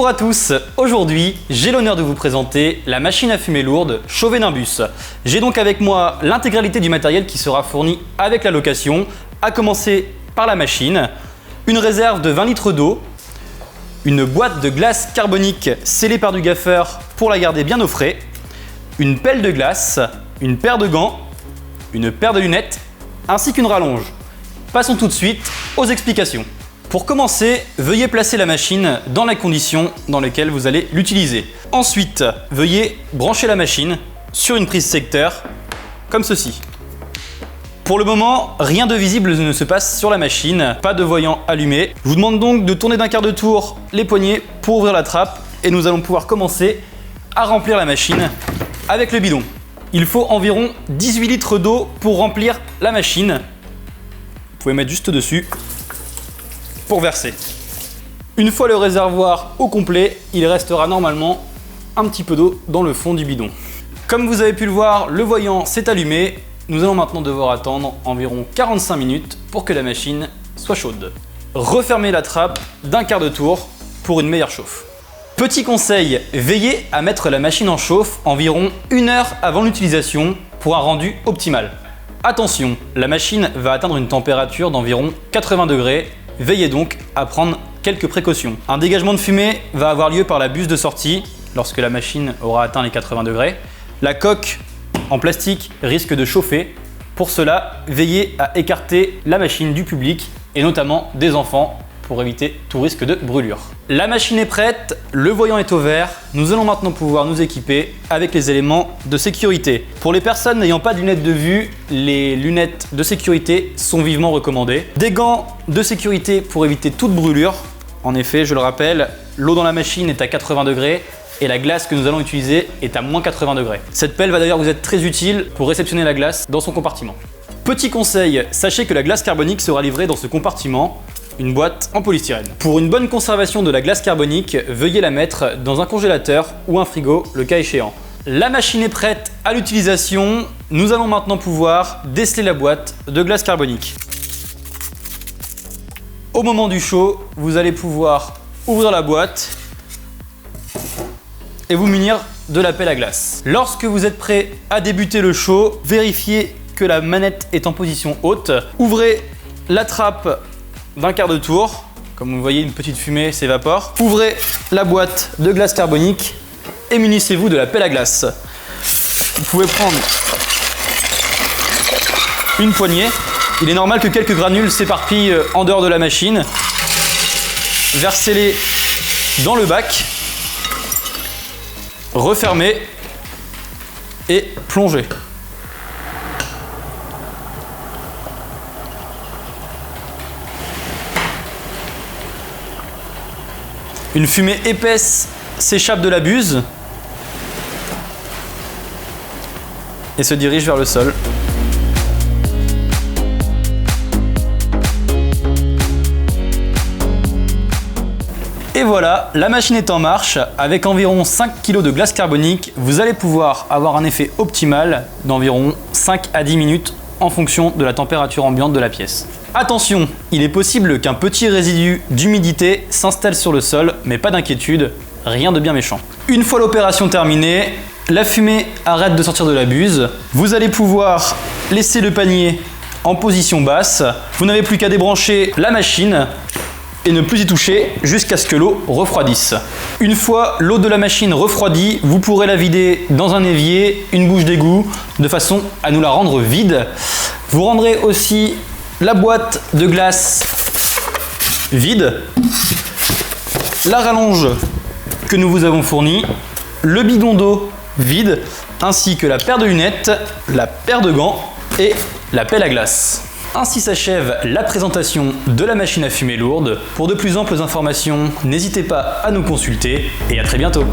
Bonjour à tous, aujourd'hui j'ai l'honneur de vous présenter la machine à fumer lourde Chauvet Nimbus. J'ai donc avec moi l'intégralité du matériel qui sera fourni avec la location, à commencer par la machine, une réserve de 20 litres d'eau, une boîte de glace carbonique scellée par du gaffeur pour la garder bien au frais, une pelle de glace, une paire de gants, une paire de lunettes ainsi qu'une rallonge. Passons tout de suite aux explications. Pour commencer, veuillez placer la machine dans les conditions dans lesquelles vous allez l'utiliser. Ensuite, veuillez brancher la machine sur une prise secteur, comme ceci. Pour le moment, rien de visible ne se passe sur la machine, pas de voyant allumé. Je vous demande donc de tourner d'un quart de tour les poignées pour ouvrir la trappe et nous allons pouvoir commencer à remplir la machine avec le bidon. Il faut environ 18 litres d'eau pour remplir la machine. Vous pouvez mettre juste dessus pour verser. Une fois le réservoir au complet, il restera normalement un petit peu d'eau dans le fond du bidon. Comme vous avez pu le voir, le voyant s'est allumé. Nous allons maintenant devoir attendre environ 45 minutes pour que la machine soit chaude. Refermez la trappe d'un quart de tour pour une meilleure chauffe. Petit conseil, veillez à mettre la machine en chauffe environ 1 heure avant l'utilisation pour un rendu optimal. Attention, la machine va atteindre une température d'environ 80 degrés. Veillez donc à prendre quelques précautions. Un dégagement de fumée va avoir lieu par la buse de sortie lorsque la machine aura atteint les 80 degrés. La coque en plastique risque de chauffer. Pour cela, veillez à écarter la machine du public et notamment des enfants pour éviter tout risque de brûlure. La machine est prête, le voyant est au vert. Nous allons maintenant pouvoir nous équiper avec les éléments de sécurité. Pour les personnes n'ayant pas de lunettes de vue, les lunettes de sécurité sont vivement recommandées. Des gants de sécurité pour éviter toute brûlure. En effet, je le rappelle, l'eau dans la machine est à 80 degrés et la glace que nous allons utiliser est à moins 80 degrés. Cette pelle va d'ailleurs vous être très utile pour réceptionner la glace dans son compartiment. Petit conseil, sachez que la glace carbonique sera livrée dans ce compartiment, une boîte en polystyrène. Pour une bonne conservation de la glace carbonique, veuillez la mettre dans un congélateur ou un frigo, le cas échéant. La machine est prête à l'utilisation. Nous allons maintenant pouvoir déceler la boîte de glace carbonique. Au moment du chaud, vous allez pouvoir ouvrir la boîte et vous munir de la pelle à glace. Lorsque vous êtes prêt à débuter le chaud, vérifiez que la manette est en position haute. Ouvrez la trappe d'un quart de tour, comme vous voyez, une petite fumée s'évapore. Ouvrez la boîte de glace carbonique et munissez-vous de la pelle à glace. Vous pouvez prendre une poignée. Il est normal que quelques granules s'éparpillent en dehors de la machine. Versez-les dans le bac, refermez et plongez. Une fumée épaisse s'échappe de la buse et se dirige vers le sol. Et voilà, la machine est en marche. Avec environ 5 kg de glace carbonique, vous allez pouvoir avoir un effet optimal d'environ 5 à 10 minutes en fonction de la température ambiante de la pièce. Attention, il est possible qu'un petit résidu d'humidité s'installe sur le sol, mais pas d'inquiétude, rien de bien méchant. Une fois l'opération terminée, la fumée arrête de sortir de la buse. Vous allez pouvoir laisser le panier en position basse. Vous n'avez plus qu'à débrancher la machine et ne plus y toucher jusqu'à ce que l'eau refroidisse. Une fois l'eau de la machine refroidie, vous pourrez la vider dans un évier, une bouche d'égout, de façon à nous la rendre vide. Vous rendrez aussi la boîte de glace vide, la rallonge que nous vous avons fournie, le bidon d'eau vide, ainsi que la paire de lunettes, la paire de gants et la pelle à glace. Ainsi s'achève la présentation de la machine à fumer lourde. Pour de plus amples informations, n'hésitez pas à nous consulter et à très bientôt.